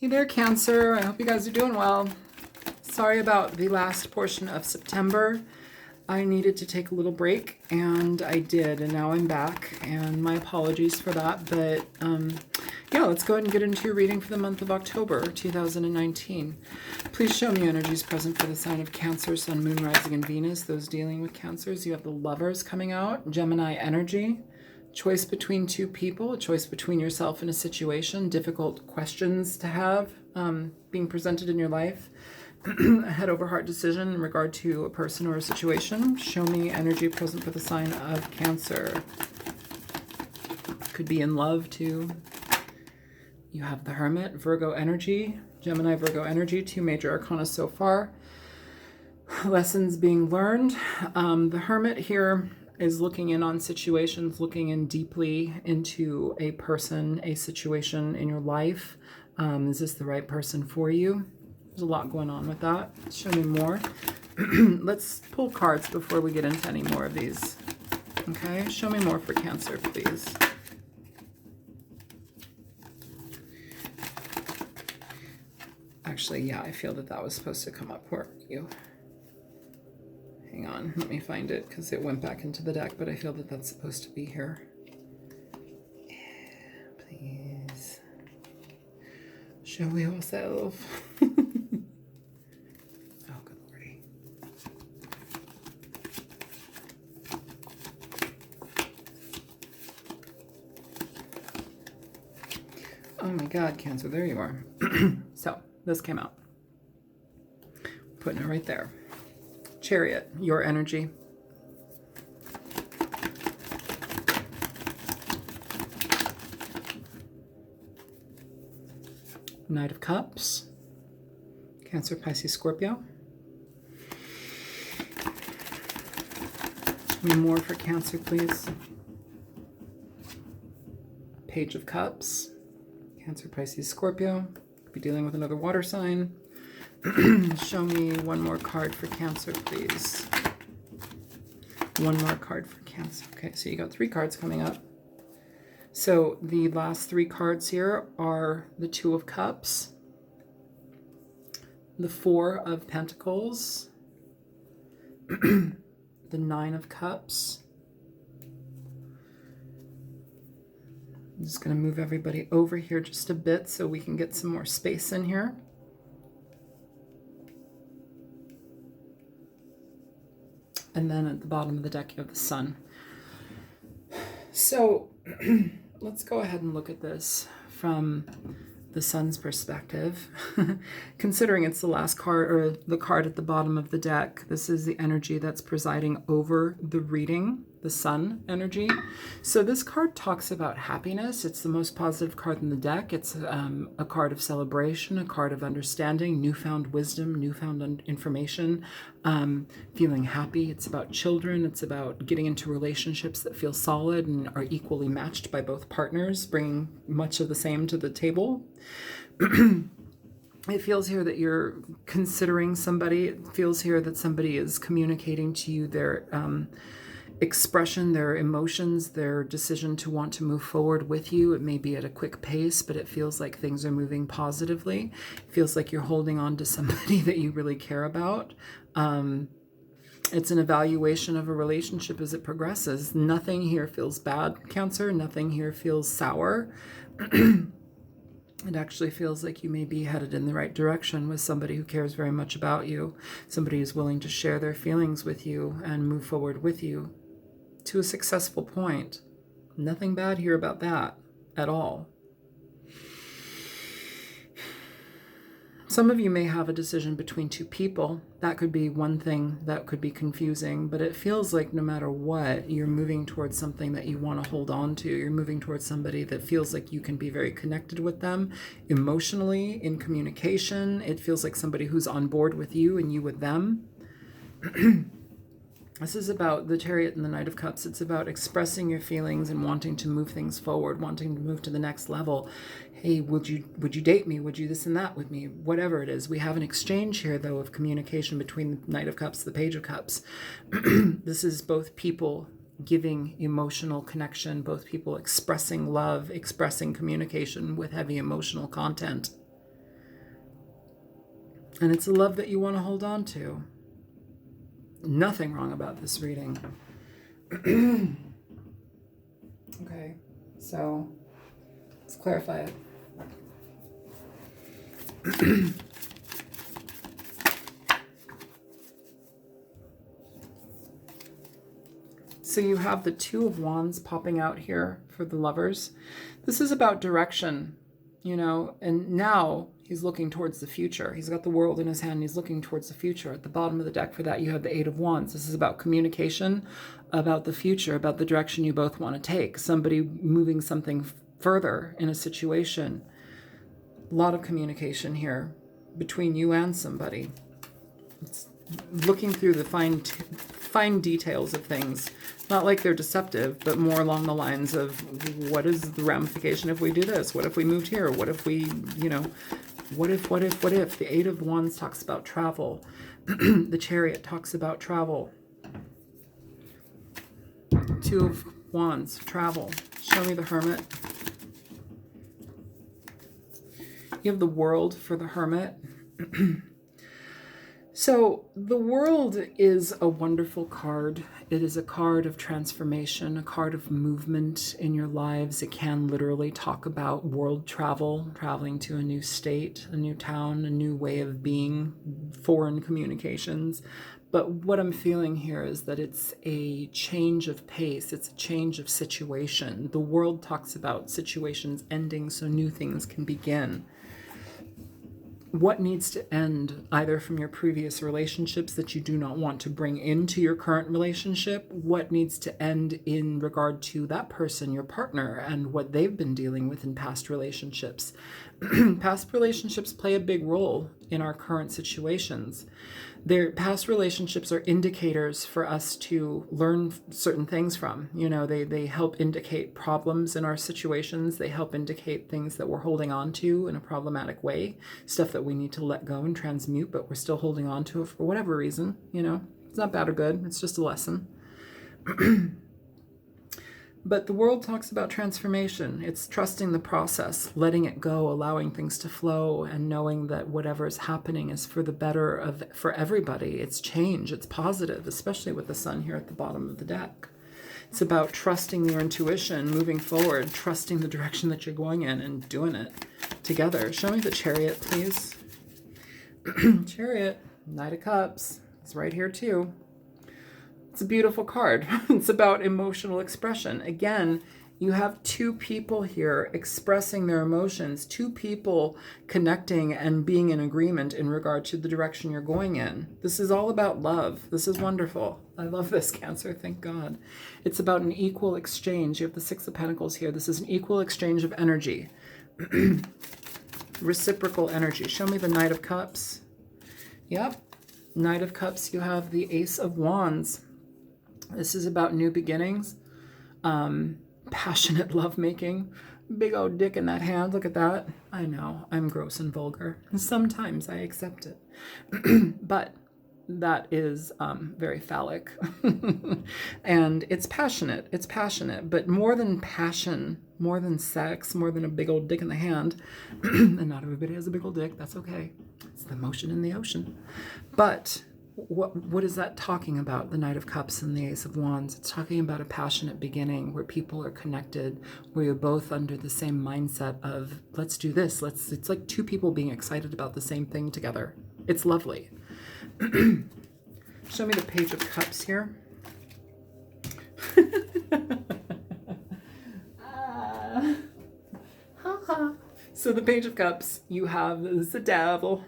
Hey there, Cancer. I hope you guys are doing well. Sorry about the last portion of September. I needed to take a little break, and I did, and now I'm back, and my apologies for that. But yeah, let's go ahead and get into your reading for the month of October 2019. Please show me energies present for the sign of Cancer, Sun, Moon, Rising, and Venus. Those dealing with Cancers, you have the Lovers coming out, Gemini energy. Choice between two people, a choice between yourself and a situation, difficult questions to have being presented in your life, a head over heart decision in regard to a person or a situation. Show me energy present for the sign of Cancer. Could be in love too. You have the Hermit, Virgo energy, Gemini, Virgo energy, two major arcana so far. Lessons being learned. The Hermit here is looking in on situations, looking in deeply into a person, a situation in your life. Is this the right person for you? There's a lot going on with that. Show me more. Let's pull cards before we get into any more of these. Okay, show me more for Cancer, please. Actually, yeah, I feel that that was supposed to come up for you. Hang on, let me find it because it went back into the deck, but I feel that that's supposed to be here. Please. Show yourself. Oh, good lordy. Oh my God, Cancer, there you are. So, this came out. Putting it right there. Chariot, your energy. Knight of Cups. Cancer, Pisces, Scorpio. One more for Cancer, please. Page of Cups. Cancer, Pisces, Scorpio. Could be dealing with another water sign. Show me one more card for Cancer, please. One more card for Cancer. Okay, so you got 3 cards coming up. So the last 3 cards here are the Two of Cups, the Four of Pentacles, the Nine of Cups. I'm just going to move everybody over here just a bit so we can get some more space in here. And then at the bottom of the deck, you have the Sun. So let's go ahead and look at this from the Sun's perspective. Considering it's the last card, or the card at the bottom of the deck, this is the energy that's presiding over the reading, the Sun energy. So this card talks about happiness. It's the most positive card in the deck. It's a card of celebration, a card of understanding, newfound wisdom, newfound information, feeling happy. It's about children. It's about getting into relationships that feel solid and are equally matched by both partners, bringing much of the same to the table. It feels here that you're considering somebody. It feels here that somebody is communicating to you their expression, their emotions, their decision to want to move forward with you. It may be at a quick pace, but it feels like things are moving positively. It feels like you're holding on to somebody that you really care about. It's an evaluation of a relationship as it progresses. Nothing here feels bad, Cancer. Nothing here feels sour. It actually feels like you may be headed in the right direction with somebody who cares very much about you, somebody who's willing to share their feelings with you and move forward with you to a successful point. Nothing bad here about that at all. Some of you may have a decision between 2 people. That could be one thing that could be confusing, but it feels like no matter what, you're moving towards something that you want to hold on to. You're moving towards somebody that feels like you can be very connected with them emotionally, in communication. It feels like somebody who's on board with you and you with them. This is about the Chariot and the Knight of Cups. It's about expressing your feelings and wanting to move things forward, wanting to move to the next level. Hey, would you date me? Would you this and that with me? Whatever it is. We have an exchange here, though, of communication between the Knight of Cups, the Page of Cups. This is both people giving emotional connection, both people expressing love, expressing communication with heavy emotional content. And it's a love that you want to hold on to. Nothing wrong about this reading. Okay, so let's clarify it. So you have the Two of Wands popping out here for the lovers. This is about direction, you know, and now he's looking towards the future. He's got the world in his hand. And he's looking towards the future. At the bottom of the deck for that, you have the Eight of Wands. This is about communication, about the future, about the direction you both want to take. Somebody moving something further in a situation. A lot of communication here between you and somebody. It's looking through the fine details of things. Not like they're deceptive, but more along the lines of what is the ramification if we do this? What if we moved here? What if we, you know, what if? The Eight of Wands talks about travel. The Chariot talks about travel. Two of Wands, travel. Show me the Hermit. You have the World for the Hermit. So the World is a wonderful card. It is a card of transformation, a card of movement in your lives. It can literally talk about world travel, traveling to a new state, a new town, a new way of being, foreign communications. But what I'm feeling here is that it's a change of pace. It's a change of situation. The World talks about situations ending so new things can begin. What needs to end either from your previous relationships that you do not want to bring into your current relationship? What needs to end in regard to that person, your partner, and what they've been dealing with in past relationships? Past relationships play a big role in our current situations. Their past relationships are indicators for us to learn certain things from. You know, they help indicate problems in our situations. They help indicate things that we're holding on to in a problematic way, stuff that we need to let go and transmute, but we're still holding on to it for whatever reason. You know, it's not bad or good. It's just a lesson. But the World talks about transformation. It's trusting the process, letting it go, allowing things to flow, and knowing that whatever is happening is for the better for everybody. It's change. It's positive, especially with the Sun here at the bottom of the deck. It's about trusting your intuition, moving forward, trusting the direction that you're going in and doing it together. Show me the Chariot, please. Chariot, Knight of Cups. It's right here too. It's a beautiful card. It's about emotional expression. Again, you have two people here expressing their emotions, two people connecting and being in agreement in regard to the direction you're going in. This is all about love. This is wonderful. I love this, Cancer. Thank God. It's about an equal exchange. You have the Six of Pentacles here. This is an equal exchange of energy. Reciprocal energy. Show me the Knight of Cups. Yep. Knight of Cups. You have the Ace of Wands. This is about new beginnings, passionate lovemaking, big old dick in that hand. Look at that. I know, I'm gross and vulgar. And sometimes I accept it. But that is very phallic. And it's passionate. It's passionate. But more than passion, more than sex, more than a big old dick in the hand, and not everybody has a big old dick. That's okay. It's the motion in the ocean. But what is that talking about? The Knight of Cups and the Ace of Wands. It's talking about a passionate beginning where people are connected, where you're both under the same mindset of let's do this. It's like two people being excited about the same thing together. It's lovely. Show me the Page of Cups here. So the Page of Cups, you have the Devil.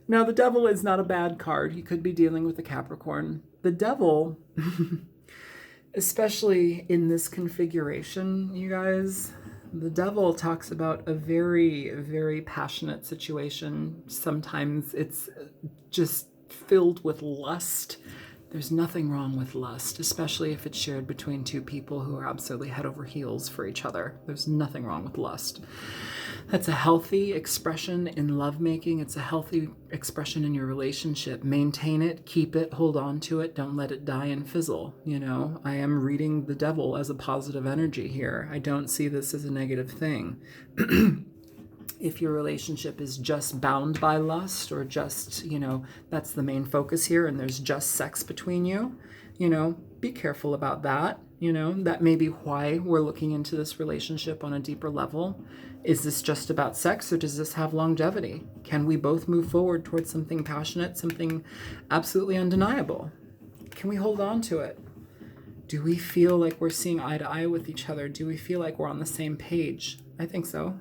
Now, the Devil is not a bad card. You could be dealing with a Capricorn. The Devil, especially in this configuration, you guys, the Devil talks about a very, very passionate situation. Sometimes it's just filled with lust. There's nothing wrong with lust, especially if it's shared between two people who are absolutely head over heels for each other. There's nothing wrong with lust. That's a healthy expression in lovemaking. It's a healthy expression in your relationship. Maintain it, keep it, hold on to it. Don't let it die and fizzle. You know, I am reading the Devil as a positive energy here. I don't see this as a negative thing. if your relationship is just bound by lust, or just, that's the main focus here, and there's just sex between you, be careful about that. That may be why we're looking into this relationship on a deeper level. Is this just about sex, or does this have longevity? Can we both move forward towards something passionate, something absolutely undeniable? Can we hold on to it? Do we feel like we're seeing eye to eye with each other? Do we feel like we're on the same page? I think so.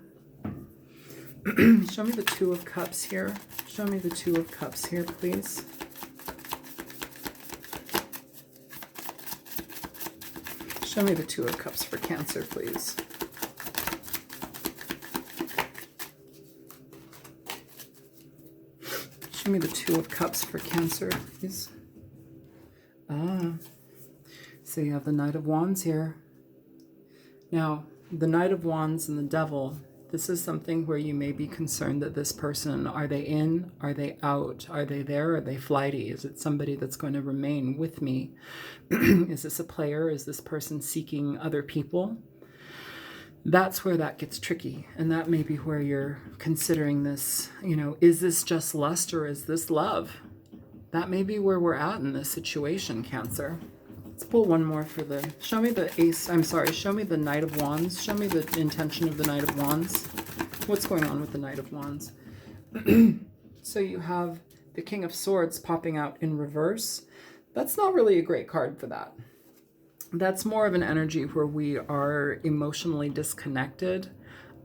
Show me the Two of Cups here. Show me the Two of Cups here, please. Show me the Two of Cups for Cancer, please. Show me the Two of Cups for Cancer, please. So you have the Knight of Wands here. Now, the Knight of Wands and the Devil, this is something where you may be concerned that this person, are they in? Are they out? Are they there? Are they flighty? Is it somebody that's going to remain with me? Is this a player? Is this person seeking other people? That's where that gets tricky. And that may be where you're considering this, is this just lust or is this love? That may be where we're at in this situation, Cancer. Let's pull one more for show me the show me the Knight of Wands. Show me the intention of the Knight of Wands. What's going on with the Knight of Wands? So you have the King of Swords popping out in reverse. That's not really a great card for that. That's more of an energy where we are emotionally disconnected.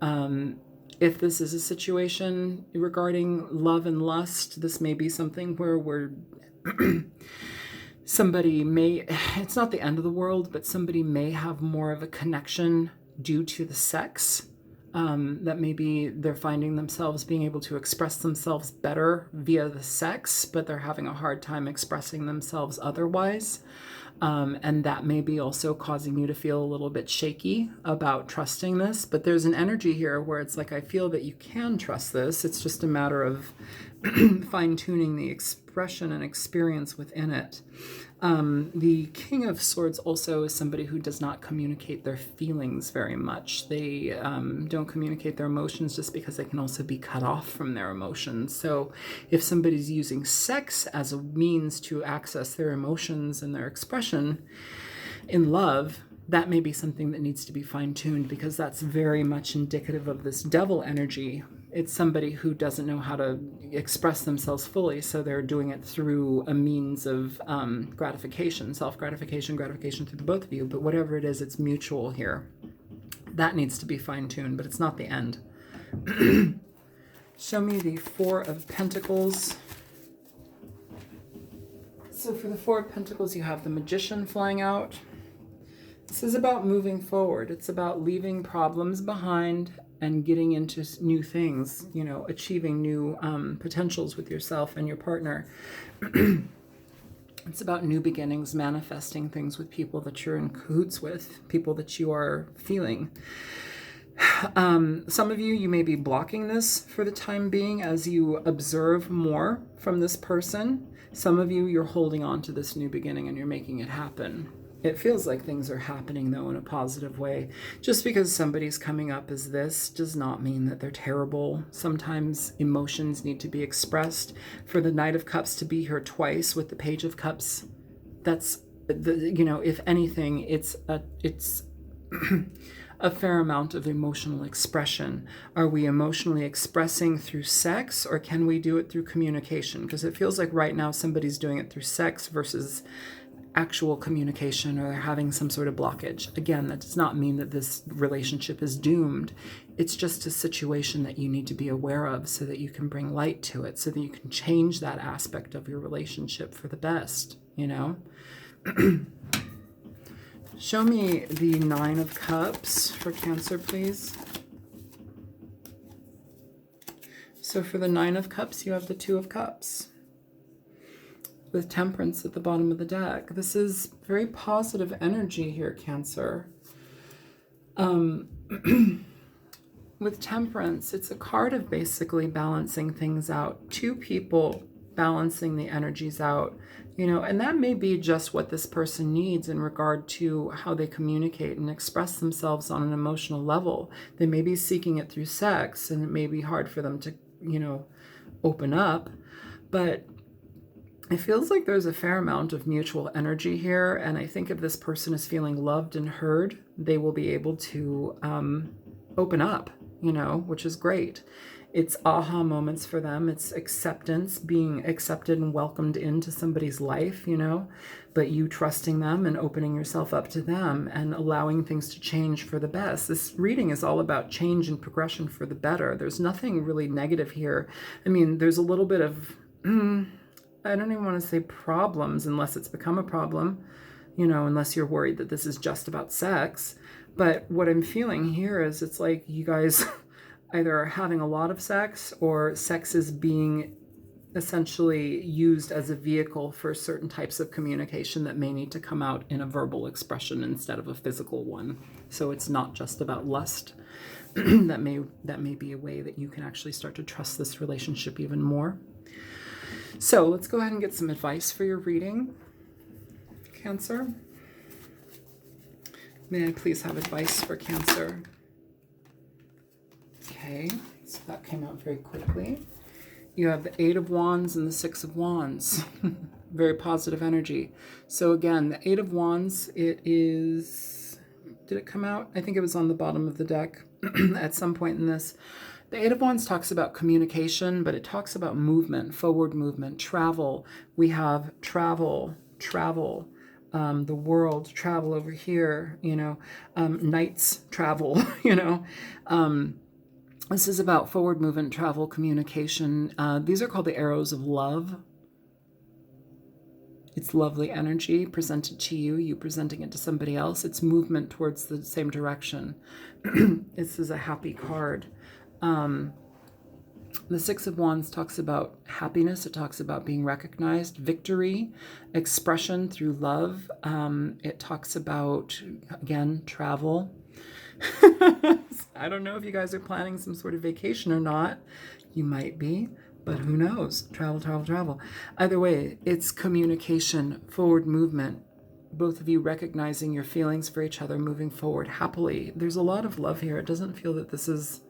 If this is a situation regarding love and lust, this may be something where we're it's not the end of the world, but somebody may have more of a connection due to the sex. That maybe they're finding themselves being able to express themselves better via the sex, but they're having a hard time expressing themselves otherwise. And that may be also causing you to feel a little bit shaky about trusting this. But there's an energy here where it's like, I feel that you can trust this. It's just a matter of fine-tuning the expression and experience within it. The King of Swords also is somebody who does not communicate their feelings very much. They don't communicate their emotions just because they can also be cut off from their emotions. So if somebody's using sex as a means to access their emotions and their expression in love, that may be something that needs to be fine-tuned, because that's very much indicative of this devil energy. It's somebody who doesn't know how to express themselves fully, so they're doing it through a means of gratification, self-gratification, gratification through the both of you. But whatever it is, it's mutual here. That needs to be fine-tuned, but it's not the end. Show me the Four of Pentacles. So for the Four of Pentacles, you have the Magician flying out. This is about moving forward. It's about leaving problems behind and getting into new things, achieving new potentials with yourself and your partner. It's about new beginnings, manifesting things with people that you're in cahoots with, people that you are feeling. Some of you may be blocking this for the time being as you observe more from this person. Some of you, you're holding on to this new beginning and you're making it happen. It feels like things are happening, though, in a positive way. Just because somebody's coming up as this does not mean that they're terrible. Sometimes emotions need to be expressed. For the Knight of Cups to be here twice with the Page of Cups, that's, if anything, it's a fair amount of emotional expression. Are we emotionally expressing through sex, or can we do it through communication? Because it feels like right now somebody's doing it through sex versus actual communication, or they're having some sort of blockage. Again, that does not mean that this relationship is doomed. It's just a situation that you need to be aware of so that you can bring light to it, so that you can change that aspect of your relationship for the best, Show me the Nine of Cups for Cancer, please. So for the Nine of Cups, you have the Two of Cups with Temperance at the bottom of the deck. This is very positive energy here, Cancer. With Temperance, it's a card of basically balancing things out. Two people balancing the energies out, you know, and that may be just what this person needs in regard to how they communicate and express themselves on an emotional level. They may be seeking it through sex, and it may be hard for them to, you know, open up, but it feels like there's a fair amount of mutual energy here. And I think if this person is feeling loved and heard, they will be able to open up, you know, which is great. It's aha moments for them. It's acceptance, being accepted and welcomed into somebody's life, you know, but you trusting them and opening yourself up to them and allowing things to change for the best. This reading is all about change and progression for the better. There's nothing really negative here. I mean, there's a little bit of, I don't even want to say problems unless it's become a problem, you know, unless you're worried that this is just about sex. But what I'm feeling here is it's like you guys either are having a lot of sex, or sex is being essentially used as a vehicle for certain types of communication that may need to come out in a verbal expression instead of a physical one. So it's not just about lust. that may be a way that you can actually start to trust this relationship even more. So let's go ahead and get some advice for your reading, Cancer. May I please have advice for Cancer? Okay, so that came out very quickly. You have the Eight of Wands and the Six of Wands. Very positive energy. So again, the Eight of Wands, it is, did it come out? I think it was on the bottom of the deck at some point in this. The Eight of Wands talks about communication, but it talks about movement, forward movement, travel. We have travel, the world, travel over here, you know, knights travel, you know. This is about forward movement, travel, communication. These are called the arrows of love. It's lovely energy presented to you, you presenting it to somebody else. It's movement towards the same direction. This is a happy card. The Six of Wands talks about happiness. It talks about being recognized, victory, expression through love. It talks about, again, travel. I don't know if you guys are planning some sort of vacation or not. You might be, but who knows? Travel. Either way, it's communication, forward movement. Both of you recognizing your feelings for each other, moving forward happily. There's a lot of love here. It doesn't feel that this is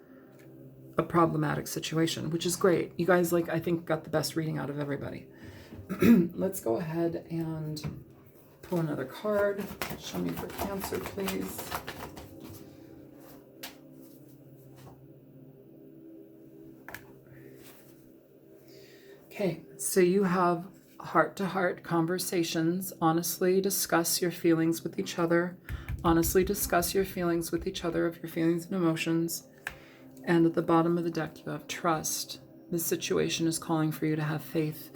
a problematic situation, which is great. You guys, like, I think got the best reading out of everybody. Let's go ahead and pull another card. Show me for Cancer, please. Okay, so you have heart-to-heart conversations. Honestly discuss your feelings with each other. Honestly discuss your feelings with each other, of your feelings and emotions. And at the bottom of the deck, you have trust. This situation is calling for you to have faith.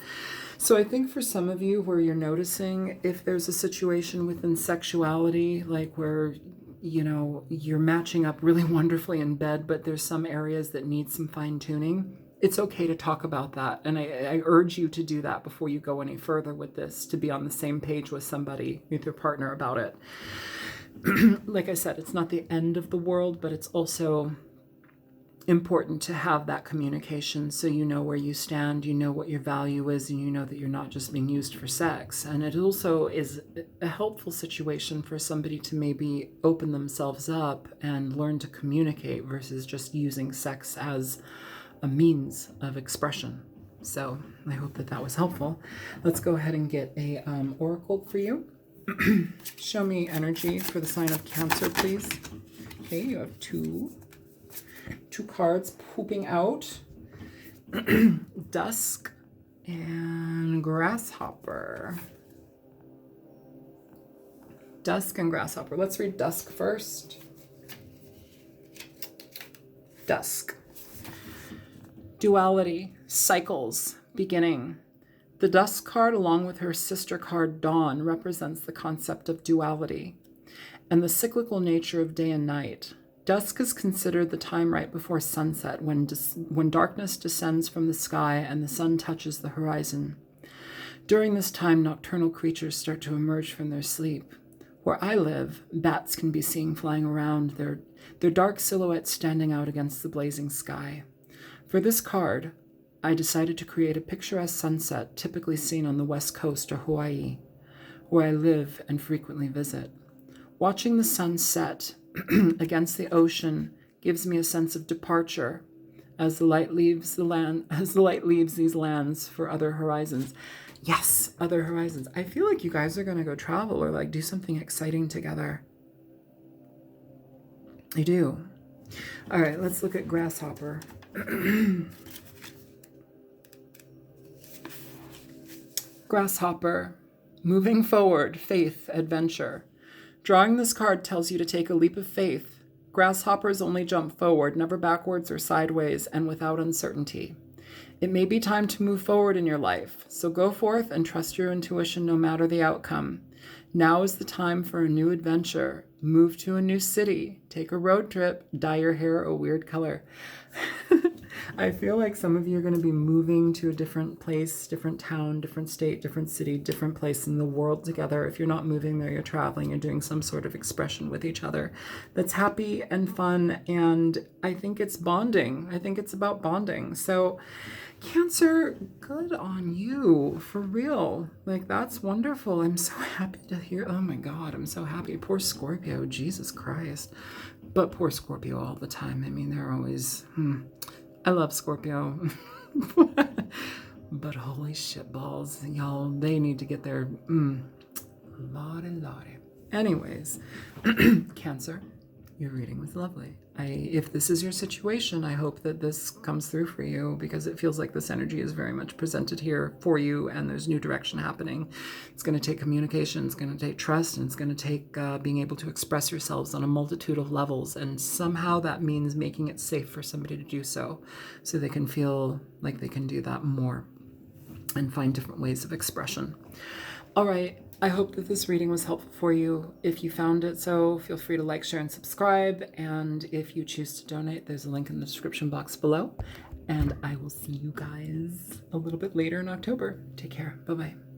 So I think for some of you where you're noticing if there's a situation within sexuality, like where, you know, you're matching up really wonderfully in bed, but there's some areas that need some fine tuning, it's okay to talk about that. And I urge you to do that before you go any further with this, to be on the same page with somebody, with your partner about it. Like I said, it's not the end of the world, but it's also important to have that communication so you know where you stand, you know what your value is, and you know that you're not just being used for sex. And it also is a helpful situation for somebody to maybe open themselves up and learn to communicate versus just using sex as a means of expression. So I hope that that was helpful. Let's go ahead and get a oracle for you. Show me energy for the sign of Cancer, please. Okay, you have two cards pooping out. Dusk and Grasshopper. Dusk and Grasshopper. Let's read Dusk first. Dusk. Duality, cycles, beginning. The Dusk card, along with her sister card Dawn, represents the concept of duality and the cyclical nature of day and night. Dusk is considered the time right before sunset, when darkness descends from the sky and the sun touches the horizon. During this time, nocturnal creatures start to emerge from their sleep. Where I live, bats can be seen flying around, their dark silhouettes standing out against the blazing sky. For this card, I decided to create a picturesque sunset typically seen on the west coast or Hawaii, where I live and frequently visit. Watching the sun set against the ocean gives me a sense of departure as the light leaves these lands for other horizons. Yes, other horizons. I feel like you guys are going to go travel or like do something exciting together. I do. All right, let's look at Grasshopper. Grasshopper, moving forward, faith, adventure. Drawing this card tells you to take a leap of faith. Grasshoppers only jump forward, never backwards or sideways, and without uncertainty. It may be time to move forward in your life, so go forth and trust your intuition no matter the outcome. Now is the time for a new adventure. Move to a new city, take a road trip, dye your hair a weird color. I feel like some of you are going to be moving to a different place, different town, different state, different city, different place in the world together. If you're not moving there, you're traveling, you're doing some sort of expression with each other that's happy and fun, and I think it's bonding. I think it's about bonding. So Cancer, good on you, for real. Like, that's wonderful. I'm so happy to hear. Oh my God, I'm so happy. Poor Scorpio, Jesus Christ. But poor Scorpio all the time. I mean, they're always, I love Scorpio. But holy shit balls, y'all, they need to get their, lordy. Anyways, Cancer, your reading was lovely. If this is your situation, I hope that this comes through for you, because it feels like this energy is very much presented here for you, and there's new direction happening. It's going to take communication, it's going to take trust, and it's going to take being able to express yourselves on a multitude of levels, and somehow that means making it safe for somebody to do so they can feel like they can do that more and find different ways of expression. All right. I hope that this reading was helpful for you. If you found it so, feel free to like, share, and subscribe. And if you choose to donate, there's a link in the description box below. And I will see you guys a little bit later in October. Take care. Bye-bye.